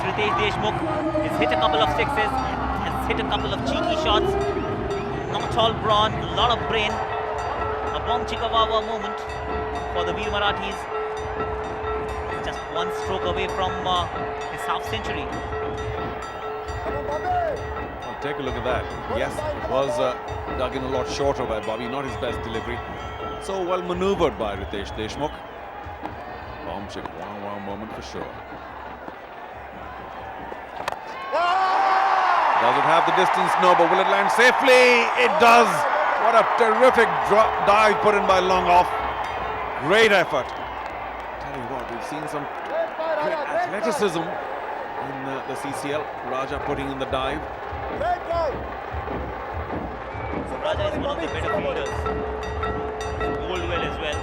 Riteish Deshmukh has hit a couple of sixes, has hit a couple of cheeky shots. Not all brawn, a lot of brain. A bomb chikawawa moment for the Veer Marathis. Just one stroke away from his half century. Well, take a look at that. Yes, it was dug in a lot shorter by Bobby, not his best delivery. So well maneuvered by Riteish Deshmukh. Bomb chikawawa moment for sure. Does it have the distance? No, but will it land safely? It does. What a terrific dive put in by Longoff. Great effort. Tell you what, we've seen some great athleticism in the CCL. Raja putting in the dive. So Raja is one of the better fielders. Bowled well as well.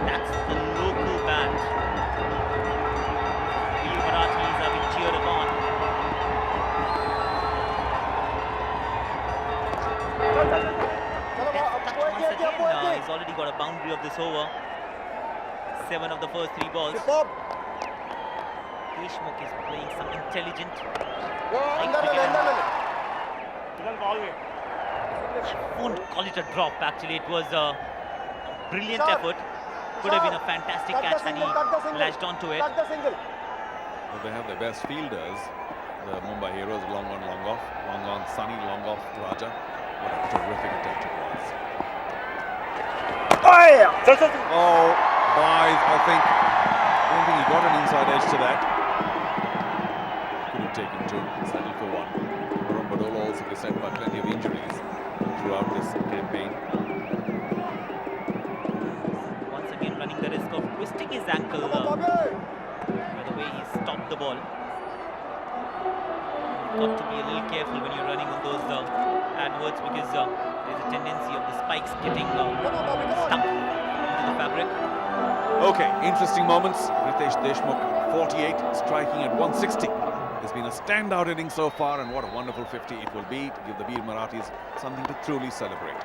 That's the local band. Veer Marathis are being cheered upon. He's already got a boundary of this over. 7 of the first 3 balls. Deshmukh is playing some intelligent. I won't call it a drop actually. It was a brilliant effort. Could have been a fantastic catch had he lashed onto it. Well, they have their best fielders. The Mumbai heroes, long on, long off. Long on, Sunny, long off, Raja. What a terrific attempt it was. Oh, Byes, I don't think he got an inside edge to that. Could have taken 2, settled for 1. But Deol also beset by plenty of injuries throughout this campaign. Once again running the risk of twisting his ankle by the way he stopped the ball. You've got to be a little careful when you're running on those adverts because there's a tendency of the spikes getting stuck into the fabric. Okay, interesting moments. Riteish Deshmukh, 48, striking at 160. It's been a standout inning so far, and what a wonderful 50 it will be to give the Veer Marathis something to truly celebrate.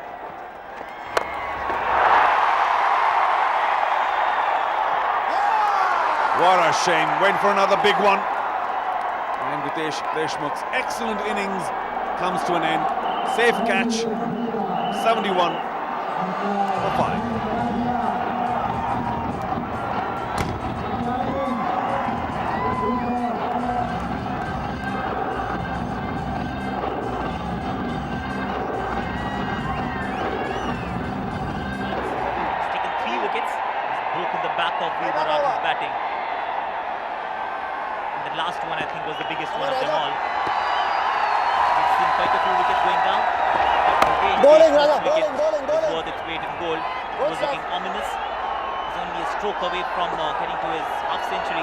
What a shame. Went for another big one. And Riteish Deshmukh's excellent innings comes to an end. Safe catch. 71 for 5. Broken the back of Veer Marathi's batting. And the last one I think was the biggest one of them all. We've seen quite a few wickets going down. Bowling, Raja, bowling. Was worth its weight in gold. It was looking ominous. He's only a stroke away from getting to his half century.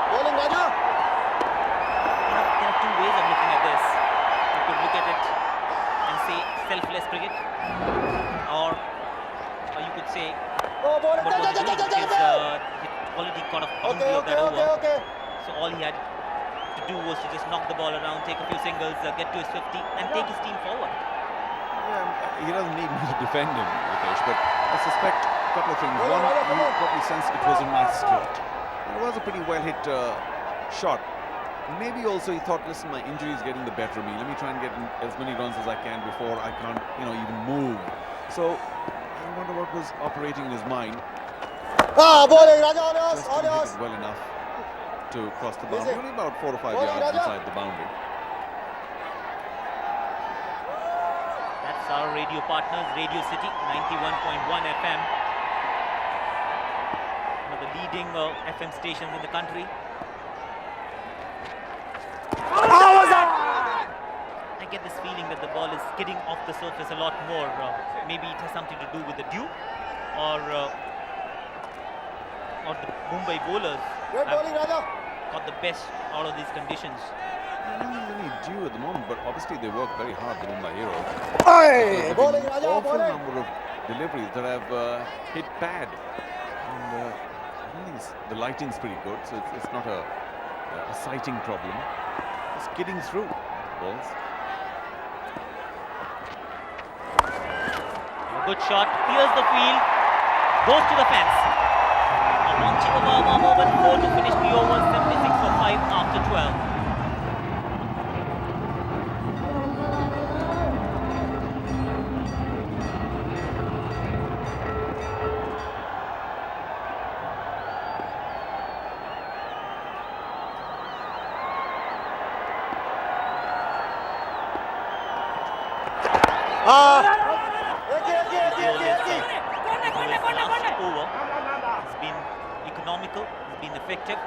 Bowling, Raja. There are 2 ways of looking at this. You could look at it and say selfless cricket, or you could say what was he doing because he already got a boundary of that over. So all he had to do was to just knock the ball around, take a few singles, get to his 50 and take his team forward. Yeah, he doesn't need me to defend him, Riteish, but I suspect a couple of things. One, you probably sensed it was a nice slot. It was a pretty well-hit shot. Maybe also he thought, listen, my injury is getting the better of me. Let me try and get as many runs as I can before I can't, even move. So I wonder what was operating in his mind. Bowling, Raja, Just didn't hit it well enough to cross the boundary. Only about 4 or 5 yards inside the boundary. That's our radio partners, Radio City, 91.1 FM. One of the leading FM stations in the country. I get this feeling that the ball is skidding off the surface a lot more. Maybe it has something to do with the dew, or the Mumbai bowlers have got the best out of these conditions. There isn't any dew at the moment, but obviously they work very hard, the Mumbai heroes. Bowling, Raja, awful bowling. number of deliveries that have hit pad. And I think the lighting's pretty good, so it's not a sighting problem. It's skidding through balls. A good shot, clears the field, goes to the fence. A Launching a warm over 4 to finish the over, 76 for 5 after 12. Last over has been economical, has been effective.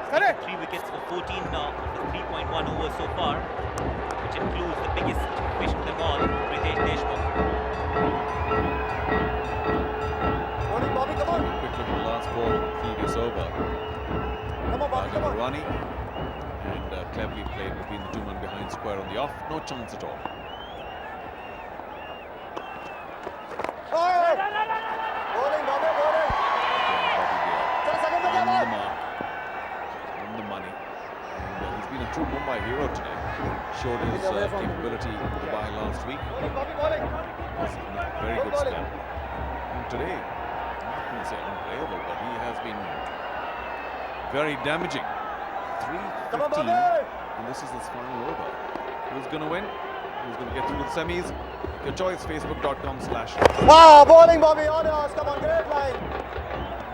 3 wickets for 14 of the 3.1 overs so far, which includes the biggest fish of them all, Riteish Deshmukh. Bowling, Bobby, come on. Quick look at the last ball of the previous over. Come on, Bobby, come on. Runny and cleverly played between the two men behind square on the off. No chance at all. Bowling, Bobby, bowling. Chalo, second On ball. the mark, on the money. And he's been a true Mumbai hero today. Showed his capability in Dubai last week. Bowling, Bobby, bowling. Was in a very good spell. And today, I'm not going to say unplayable, but he has been very damaging. Come on, 3-15, Bobby. and this is his final over. Who's going to win? Who's going to get through the semis? Your choice, facebook.com/. Bowling, Bobby, on yours. Come on, great line.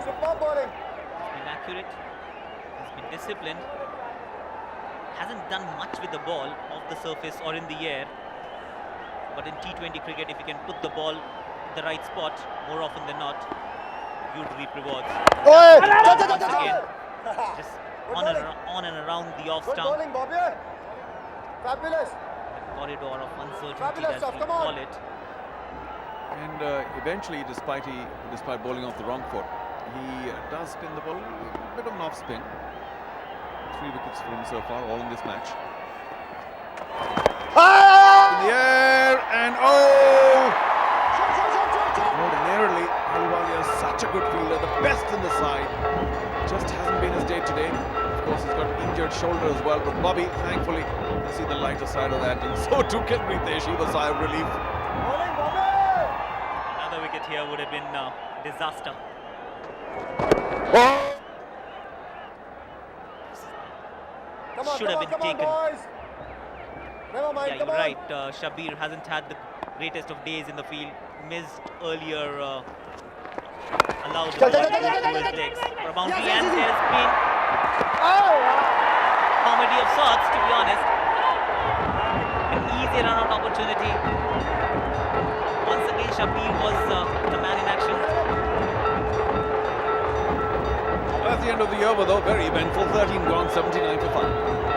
Superb bowling. He's been accurate, he's been disciplined, hasn't done much with the ball off the surface or in the air. But in T20 cricket, if you can put the ball in the right spot more often than not, you'd reap rewards. Oi! Once again, just on and around the off Good stump, bowling, Bobby. Fabulous. corridor of uncertainty, Fabulous as stuff, we come on. call it. And eventually, despite bowling off the wrong foot, he does spin the ball, a bit of an off spin. 3 wickets for him so far, all in this match. In the air, and ordinarily, Ahluwalia is such a good fielder, the best in the side. Just hasn't been his day today. Of course, he's got an injured shoulder as well, but Bobby, thankfully, you see the lighter side of that, and so too can Riteish. He was a sigh of relief. Bowling, Bobby. Another wicket here would have been disaster. Come on, Should have been come on, taken. boys. Never mind, Yeah, come you're on. right. Shabir hasn't had the greatest of days in the field. Missed earlier, allowed the ball to go through his legs for a boundary, and there's been comedy of sorts, to be honest. An easy run-out opportunity. Once again, Shabir was the man in action. That's the end of the over, though. Very eventful. 13 gone, 79 for 5.